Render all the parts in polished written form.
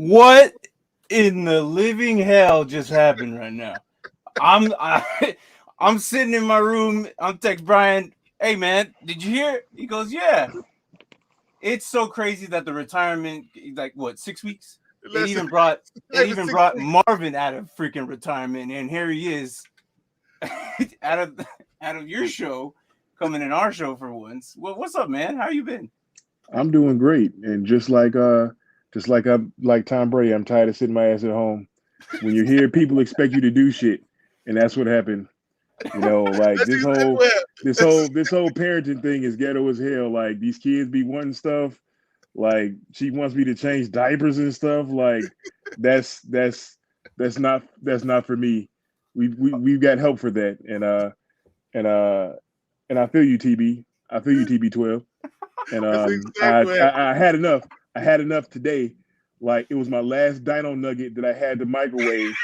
What in the living hell just happened right now? I'm sitting in my room. I'm text Brian. Hey man, did you hear? He goes, yeah. It's so crazy that the retirement, like what, 6 weeks? It even brought Marvin out of freaking retirement, and here he is, out of your show, coming in our show for once. Well, what's up, man? How you been? I'm doing great, and just like Tom Brady, I'm tired of sitting my ass at home. When you hear people expect you to do shit, and that's what happened. Like That's exactly what happened. this whole parenting thing is ghetto as hell. Like these kids be wanting stuff. Like she wants me to change diapers and stuff. Like that's that's not for me. We've got help for that, and and I feel you, TB. I feel you, TB12. And That's exactly what happened. I had enough. I had enough today. Like it was my last dino nugget that I had to microwave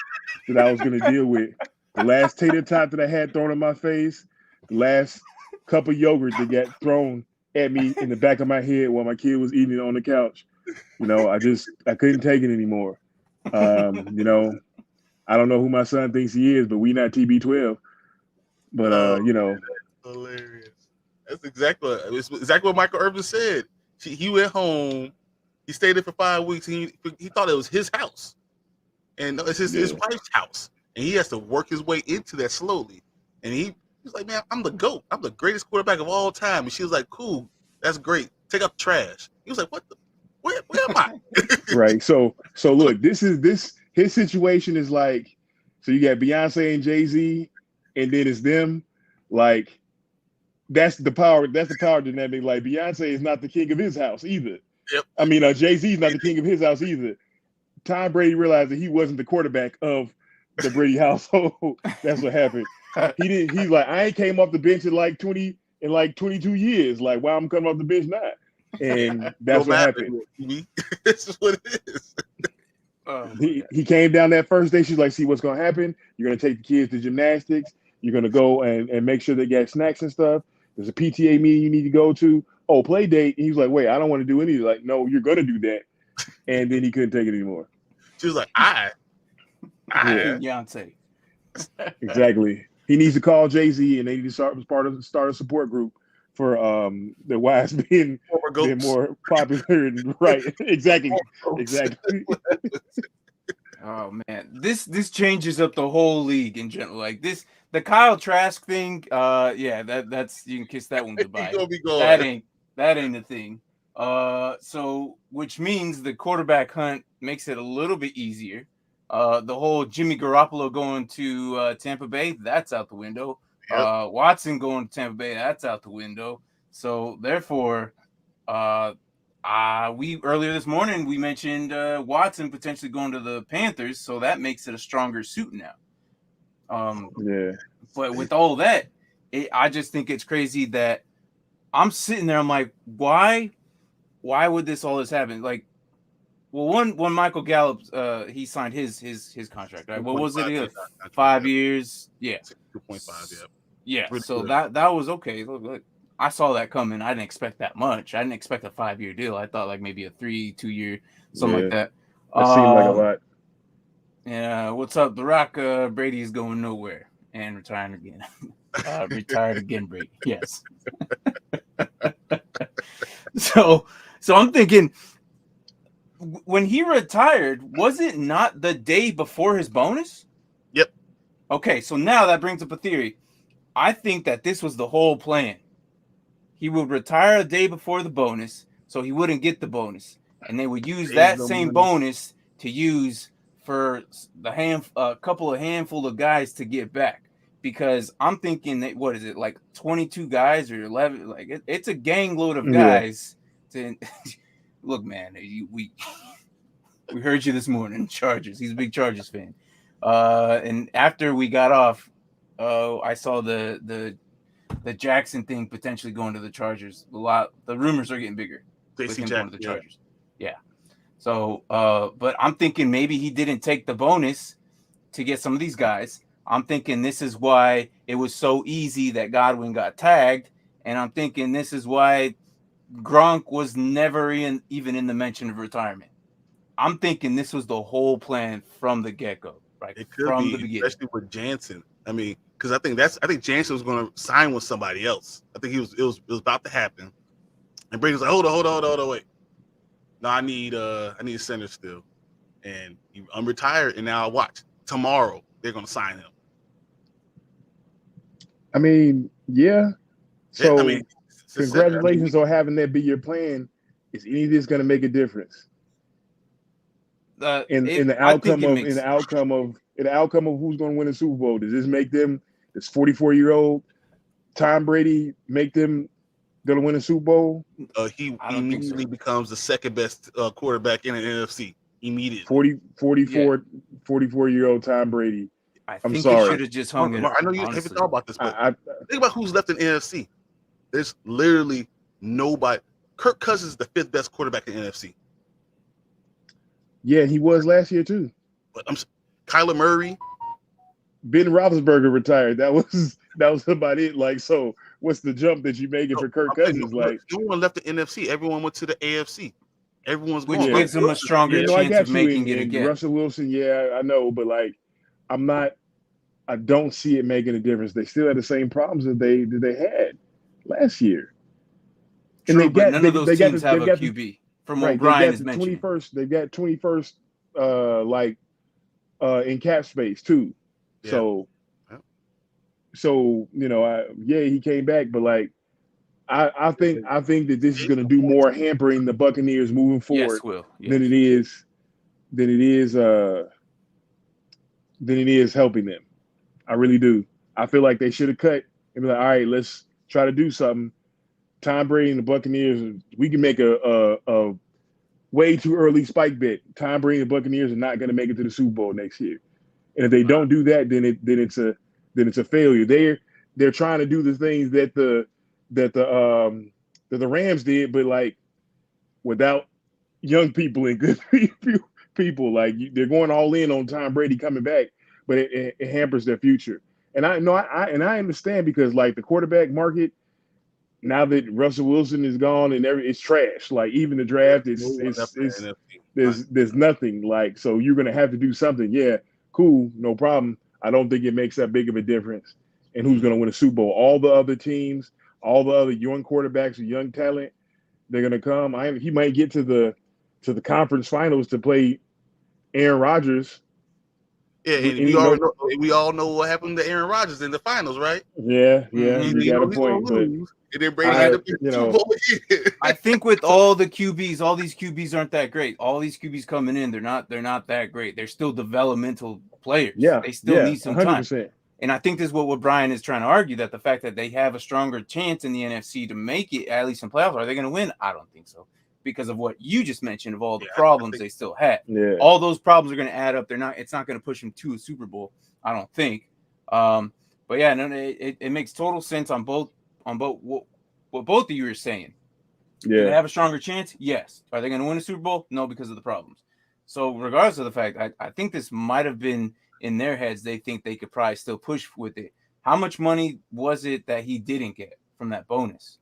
that I was gonna deal with. The last tater tot that I had thrown in my face, the last cup of yogurt that got thrown at me in the back of my head while my kid was eating it on the couch. I couldn't take it anymore. You know, I don't know who my son thinks he is, but we not TB12. But Oh, that's hilarious. It's exactly what Michael Irvin said. He went home. He stayed there for 5 weeks. He thought it was his house, and it's his yeah, wife's house, and he has to work his way into that slowly. And he was like, "Man, I'm the GOAT. I'm the greatest quarterback of all time." And she was like, "Cool, that's great. Take out the trash." He was like, "What the? Where am I?" right. So look, this his situation is like, so you got Beyonce and Jay-Z, and then it's them. Like that's the power. That's the power dynamic. Like Beyonce is not the king of his house either. Yep. I mean, Jay-Z is not the king of his house either. Tom Brady realized that he wasn't the quarterback of the Brady household. That's what happened. He didn't. He's like, I ain't came off the bench in like 22 years. Like, why I'm coming off the bench now? And that's Don't what matter. happened. This is what it is. Oh, He came down that first day. She's like, see what's gonna happen. You're gonna take the kids to gymnastics. You're gonna go and make sure they get snacks and stuff. There's a PTA meeting you need to go to. Oh, play date. And he's like, wait, I don't want to do any. Like, no, you're gonna do that. And then he couldn't take it anymore. She was like, I. Yeah, Beyonce. exactly. He needs to call Jay-Z and they need to start a support group for the wives Former being goats. more popular and right. Exactly. Exactly. Oh man, this changes up the whole league in general. Like this, the Kyle Trask thing. Yeah, that's you can kiss that one He goodbye. gonna be That going. ain't a thing. So which means the quarterback hunt makes it a little bit easier. The whole Jimmy Garoppolo going to Tampa Bay, that's out the window. Yep. Watson going to Tampa Bay, that's out the window. So therefore, uh, we earlier this morning we mentioned Watson potentially going to the Panthers, so that makes it a stronger suit now. Um, Yeah. but with all that, I just think it's crazy that I'm sitting there. I'm like, why would all this happen? Like, well, when Michael Gallup he signed his contract, right? What was it? 5 years? Yeah. 2.5. Yeah. Yeah. Really So good. that was okay. Look, I saw that coming. I didn't expect that much. I didn't expect a 5 year deal. I thought like maybe a 2 year, something like Yeah. that. That seemed like a lot. Yeah. What's up? The Rock Brady is going nowhere and retiring again. Retired again, Brady. Yes. so I'm thinking, when he retired, was it not the day before his bonus? Yep. Okay, so now that brings up a theory. I think that this was the whole plan. He would retire a day before the bonus, so he wouldn't get the bonus, and they would use Save that the same money. bonus to use for the handful of guys to get back. Because I'm thinking that, what is it, like 22 guys or 11? Like it's a gang load of Yeah. guys. To look, man, we heard you this morning. Chargers. He's a big Chargers fan. And after we got off, I saw the Jackson thing potentially going to the Chargers. The rumors are getting bigger with JC him going to the Jackson. Yeah. Chargers. Yeah. So, but I'm thinking maybe he didn't take the bonus to get some of these guys. I'm thinking this is why it was so easy that Godwin got tagged, and I'm thinking this is why Gronk was never even in the mention of retirement. I'm thinking this was the whole plan from the get-go, right? It could from be, the beginning. especially with Jansen. I mean, because I think Jansen was going to sign with somebody else. I think it was about to happen, and Brady was like, hold on, wait. No, I need a center still, and I'm retired, and now watch tomorrow they're going to sign him. I mean, yeah. So, I mean, congratulations on having that be your plan. Is any of this going to make a difference in the outcome of who's going to win the Super Bowl? Does this make them, this 44-year-old Tom Brady, make them going to win a Super Bowl? He immediately becomes the second best quarterback in the NFC. Immediately. 44-year-old Tom Brady. I'm sorry. He should have just hung it up. I know you haven't thought about this, but think about who's left in the NFC. There's literally nobody. Kirk Cousins is the 5th best quarterback in the NFC. Yeah, he was last year too. But Kyler Murray. Ben Roethlisberger retired. That was about it. Like, so what's the jump that you making for Kirk Cousins? Like, no one left the NFC. Everyone went to the AFC. Everyone's which gives them a stronger chance of making it again. Russell Wilson, yeah, I know, but like, I don't see it making a difference. They still had the same problems that they had last year. True, and none of those teams have a QB. From what Brian is mentioning, they've got 21st, in cap space too. Yeah. So he came back, but like, I think that this is going to do more hampering the Buccaneers moving forward than it is helping them. I really do. I feel like they should have cut and be like, all right, let's try to do something. Tom Brady and the Buccaneers, we can make a way too early spike bet. Tom Brady and the Buccaneers are not going to make it to the Super Bowl next year. And if they don't do that, then it's a failure. They're trying to do the things that the Rams did, but like without young people and good people. Like, they're going all in on Tom Brady coming back, but it hampers their future. And I understand, because like the quarterback market, now that Russell Wilson is gone and it's trash. Like, even the draft there's nothing. Like, so you're gonna have to do something. Yeah, cool, no problem. I don't think it makes that big of a difference in who's gonna win a Super Bowl. All the other teams, all the other young quarterbacks or young talent, they're gonna come. He might get to the conference finals to play Aaron Rodgers. Yeah, and we all know what happened to Aaron Rodgers in the finals, right? Yeah, you got a point. But and then Brady had I think with all the QBs, all these QBs aren't that great. All these QBs coming in, they're not that great. They're still developmental players. Yeah, they still need some 100%. time. And I think this is what Brian is trying to argue, that the fact that they have a stronger chance in the NFC to make it at least in playoffs. Are they going to win? I don't think so, because of what you just mentioned, of all the problems they still had. Yeah. All those problems are going to add up. It's not going to push them to a Super Bowl, I don't think. But yeah, no, it makes total sense on both what both of you are saying. Yeah. Do they have a stronger chance? Yes. Are they going to win a Super Bowl? No, because of the problems. So regardless of the fact, I think this might have been in their heads. They think they could probably still push with it. How much money was it that he didn't get from that bonus?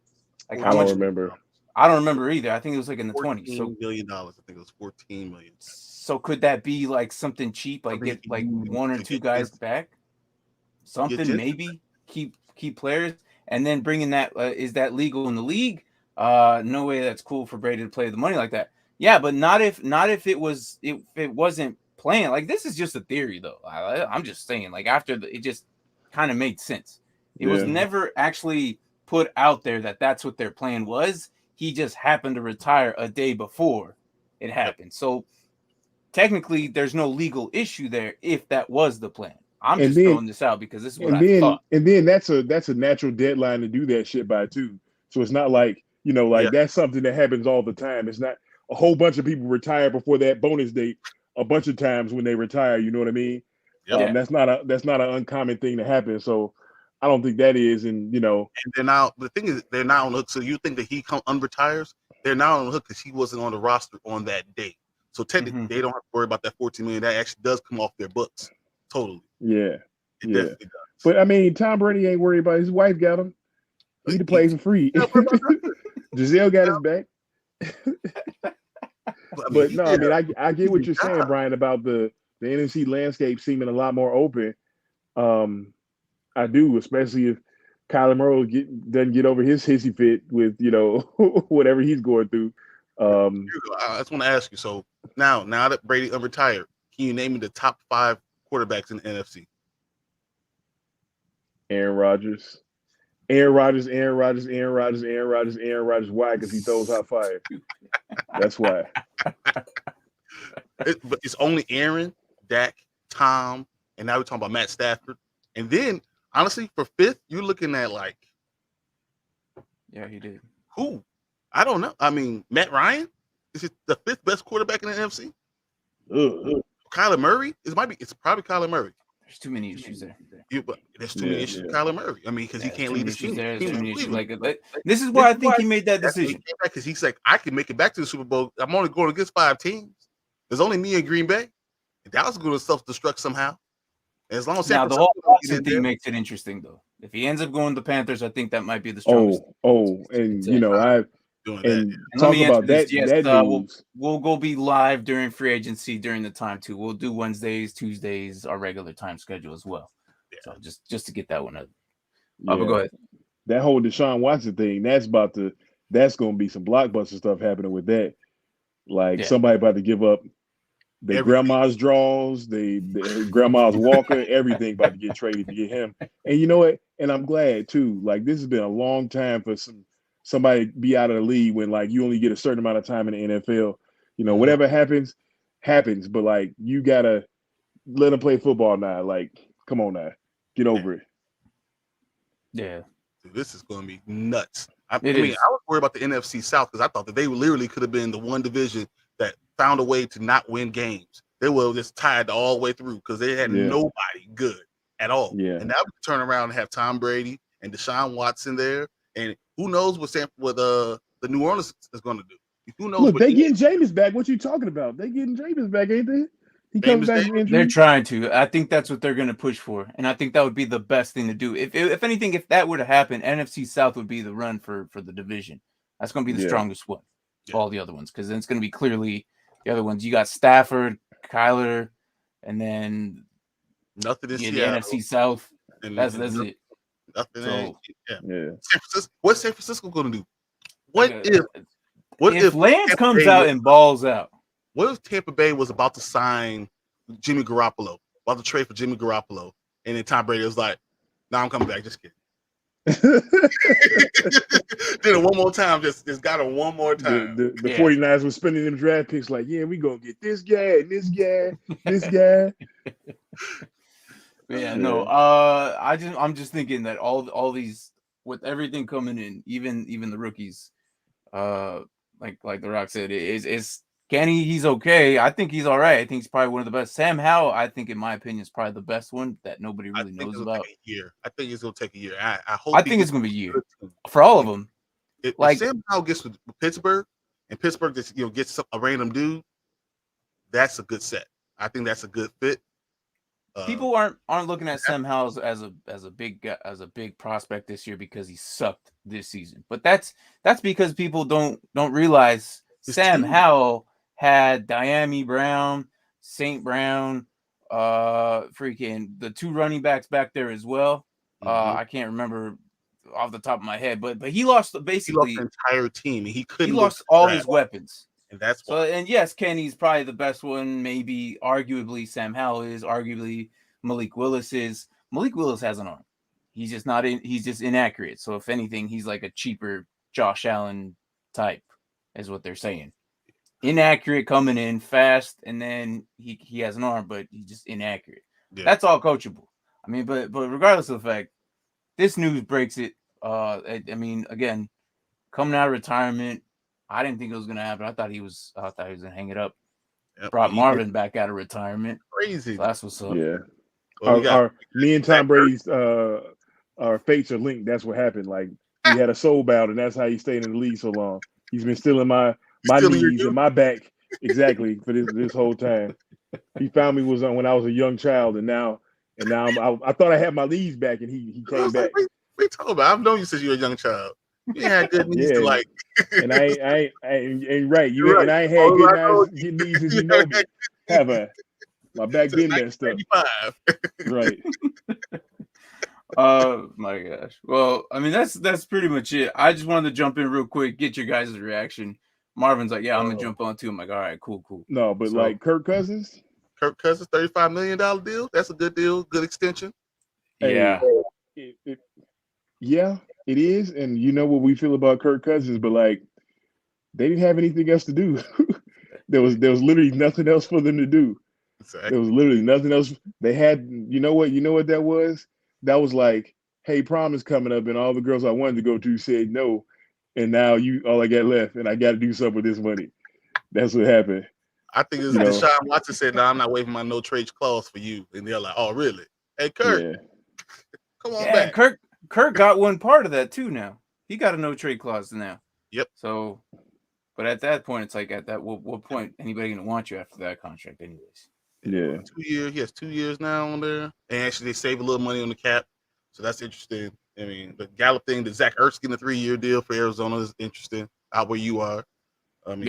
Like, I don't remember. I don't remember either. I think it was like in the 20s. $14 million. I think it was $14 million. So could that be like something cheap? Like get like one or two guys back? Something maybe keep players, and then bringing that. Is that legal in the league? No way. That's cool for Brady to play the money like that. Yeah, but not if it wasn't playing. Like, this is just a theory though. I'm just saying. Like, after it just kind of made sense. It was never actually put out there that that's what their plan was. He just happened to retire a day before it happened. So technically, there's no legal issue there if that was the plan. I'm just throwing this out because this is what I thought. And then that's a natural deadline to do that shit by too. So it's not like, that's something that happens all the time. It's not a whole bunch of people retire before that bonus date a bunch of times when they retire. You know what I mean? Yep. That's not an uncommon thing to happen. So I don't think that is, and And they're now, the thing is, they're now on the hook. So you think that he unretires? They're now on the hook because he wasn't on the roster on that day. So technically, they don't have to worry about that $14 million. That actually does come off their books. Totally. Yeah. It definitely does. But I mean, Tom Brady ain't worried about his wife. Got him. He can play for free. Giselle got his back. But no, I mean, I get what you're saying, Brian, about the NFC landscape seeming a lot more open. I do, especially if Kyler Murray doesn't get over his hissy fit with whatever he's going through. I just want to ask you. So now that Brady retired, can you name me the top 5 quarterbacks in the NFC? Aaron Rodgers. Aaron Rodgers. Why? Because he throws hot fire. That's why. But it's only Aaron, Dak, Tom, and now we're talking about Matt Stafford. And then, honestly, for 5th, you're looking at like, yeah, he did. Who? I don't know. I mean, Matt Ryan is it the 5th best quarterback in the NFC? Kyler Murray? It's probably Kyler Murray. There's too many issues there. But there's too many issues with Kyler Murray. I mean, because he can't lead his team. This is why I think he made that decision. Because he's like, I can make it back to the Super Bowl. I'm only going against 5 teams. There's only me and Green Bay. And Dallas is going to self-destruct somehow. And as long as now the whole Hanson thing makes it interesting, though. If he ends up going to the Panthers, I think that might be the strongest. Talk about that. Yes, we'll go be live during free agency during the time too. We'll do Wednesdays, Tuesdays, our regular time schedule as well. Yeah. So just to get that one up. But go ahead. That whole Deshaun Watson thing, that's going to be some blockbuster stuff happening with that. Like somebody about to give up their grandma's draws, their grandma's walker, everything about to get traded to get him. And you know what? And I'm glad too. Like this has been a long time for somebody be out of the league when like you only get a certain amount of time in the NFL. Whatever happens. But like you gotta let them play football now. Like, come on now, get over it. Yeah, this is gonna be nuts. I was worried about the NFC South because I thought that they literally could have been the one division that found a way to not win games. They were just tied all the way through because they had nobody good at all. Yeah. And now we turn around and have Tom Brady and Deshaun Watson there. And who knows what the New Orleans is going to do? Who knows? Look, they getting Jameis back. What you talking about? They getting Jameis back, ain't they? He comes back from injury. They're trying to. I think that's what they're going to push for, and I think that would be the best thing to do. If anything, if that were to happen, NFC South would be the run for the division. That's going to be the strongest one of all the other ones, because then it's going to be clearly the other ones. You got Stafford, Kyler, and then nothing is the NFC South. That's it. Nothing. What's San Francisco going to do? What if Lance comes out and balls out? What if Tampa Bay was about to sign Jimmy Garoppolo, about to trade for Jimmy Garoppolo, and then Tom Brady was like, "No, I'm coming back. Just kidding." Did it one more time. Just got it one more time. The 49ers were spending them draft picks like, yeah, we gonna get this guy and this guy, this guy. I'm just thinking that all these, with everything coming in, even the rookies, like The Rock said, is Kenny, he's okay. I think he's all right. I think he's probably one of the best. Sam Howell, I think, in my opinion, is probably the best one that nobody really knows about. I think it's gonna take a year. I think it's gonna be a year for all of them. If Sam Howell gets with Pittsburgh, and Pittsburgh just gets a random dude, that's a good set. I think that's a good fit. People aren't looking at Sam Howell as a big prospect this year because he sucked this season. But that's because people don't realize Sam Howell had Diami Brown, St. Brown, freaking the 2 running backs back there as well. I can't remember off the top of my head, but he lost basically the entire team, and he lost all his weapons. And that's so. And yes, Kenny's probably the best one. Maybe arguably Sam Howell is. Arguably Malik Willis is. Malik Willis has an arm. He's just not in. He's just inaccurate. So if anything, he's like a cheaper Josh Allen type, is what they're saying. Inaccurate, coming in fast, and then he has an arm, but he's just inaccurate. Yeah. That's all coachable. I mean, but regardless of the fact, this news breaks it. I mean, again, coming out of retirement, I didn't think it was gonna happen. I thought he was gonna hang it up. Yep. Brought Marvin back out of retirement. Crazy. So that's what's up. Yeah. Well, me and Tom Brady's our fates are linked. That's what happened. Like he had a soul bound, and that's how he stayed in the league so long. He's been stealing my knees and my back exactly for this whole time. He found me when I was a young child, and now I thought I had my knees back, and he came back. What are you talking about? I've known you since you were a young child. You ain't had good knees to like. And I ain't right. You You're and I ain't had good knees since you know me. My back been messed up. Right. Oh my gosh. Well, I mean that's pretty much it. I just wanted to jump in real quick, get your guys' reaction. Marvin's like, yeah, I'm gonna jump on too. I'm like, all right, cool. No, but like Kirk Cousins, $35 million deal. That's a good deal, good extension. Yeah. Yeah, it is. And you know what we feel about Kirk Cousins, but like they didn't have anything else to do. there was literally nothing else for them to do. Exactly. There was literally nothing else. They had, you know what that was? That was like, hey, prom is coming up, and all the girls I wanted to go to said no, and now all I got left, and I got to do something with this money. That's what happened. I think it's Deshaun Watson said, "No, I'm not waiving my no trade clause for you," and they're like, "Oh, really? Hey, Kirk, come on back." Kirk got one part of that too. Now he got a no trade clause now. Yep. So, but at that point, it's like at that what point anybody gonna want you after that contract, anyways? Yeah. 2 years. He has 2 years now on there, and actually they save a little money on the cap, so that's interesting. I mean, the Gallup thing, the Zach Ertz getting a 3-year deal for Arizona is interesting. Out where you are, I mean,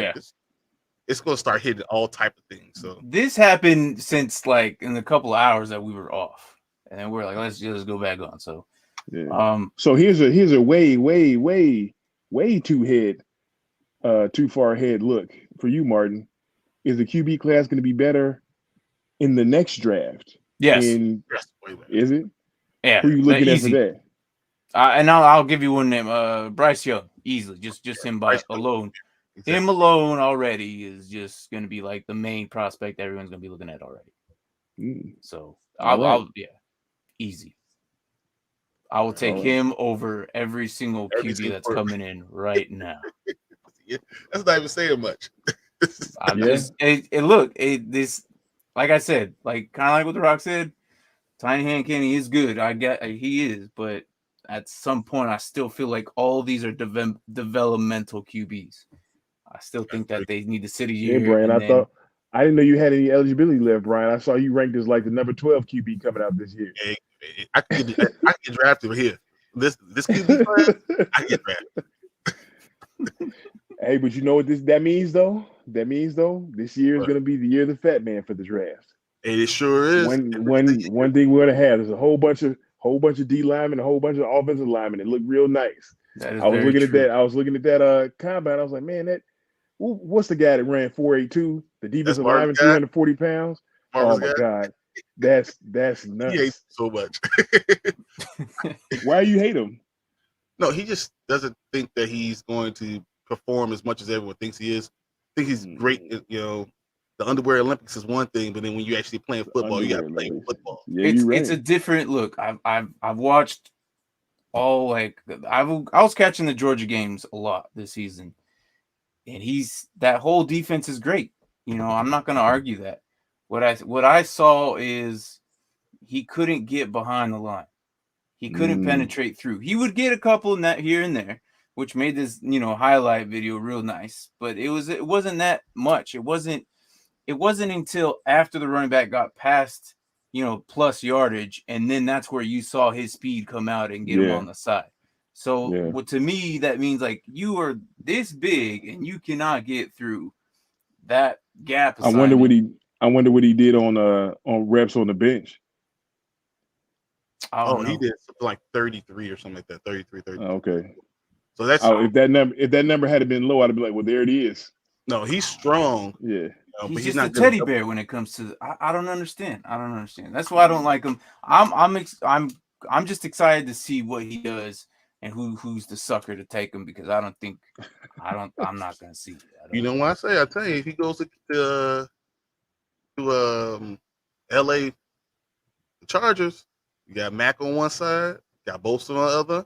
it's going to start hitting all type of things. So this happened since like in the couple of hours that we were off, and then we're like, let's just go back on. So, so here's a way too far ahead look for you, Martin. Is the QB class going to be better in the next draft? Yes. Is it? Yeah. Who are you looking at for that? And I'll give you one name. Bryce Young, easily. Just him alone. Exactly. Him alone already is just going to be like the main prospect everyone's going to be looking at already. So I'll easy. I will take him over every single QB that's coming in right now. That's not even saying much. This, like I said, like kind of like what The Rock said, Tiny Hand Kenny is good. He is, but at some point, I still feel like all these are developmental QBs. I still think that they need to sit a year. Yeah, Brian. I didn't know you had any eligibility left, Brian. I saw you ranked as like the number 12 QB coming out this year. Hey, I can get drafted here. This QB class, I get drafted. Hey, but you know what that means though? This year is going to be the year of the fat man for the draft. It sure is. One thing we're going to have is a whole bunch of D linemen, a whole bunch of offensive linemen. It looked real nice. I was looking at that combine. I was like, man, what's the guy that ran 4.82? The defensive lineman, 340 pounds. Oh my God, that's nuts. He hates so much. Why you hate him? No, he just doesn't think that he's going to perform as much as everyone thinks he is. I think he's great. You know, the underwear Olympics is one thing, but then when you're actually playing football, you got to play football. Yeah, it's a different look. I've watched all I was catching the Georgia games a lot this season, and that whole defense is great. You know, I'm not going to argue that. What I saw is he couldn't get behind the line. He couldn't penetrate through. He would get a couple here and there, which made this highlight video real nice. But it wasn't that much. It wasn't until after the running back got past plus yardage, and then that's where you saw his speed come out and get him on the side. So to me, that means like you are this big and you cannot get through that gap. I wonder what he did on reps on the bench. He did something like 33 or something like that. 33, 30. Okay. So that's if that number had been low, I'd be like, well, there it is. No, he's strong. Yeah. He's just a teddy bear when it comes to. I don't understand. That's why I don't like him. I'm just excited to see what he does and who's the sucker to take him, because I'm not gonna see it. You know what I tell you, if he goes to LA Chargers, you got Mac on one side, got Bosa on the other.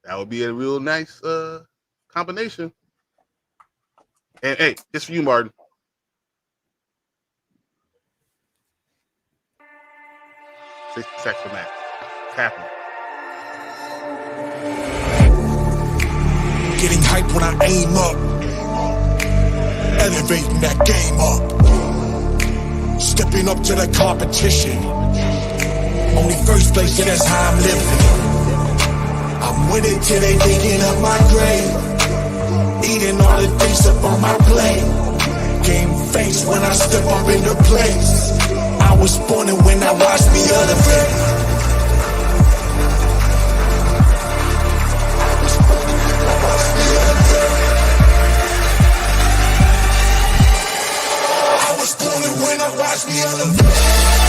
That would be a real nice combination. And hey, this for you, Martin. 60 seconds for Mac. It's happening. Getting hype when I aim up. Elevating that game up. Stepping up to the competition. Only first place, yeah, that's how I'm living. I'm with it till they digging up my grave. Eating all the things up on my plate. Game face when I step up in the place. I was born and when I watched me elevate. I was born and when I watched me elevate.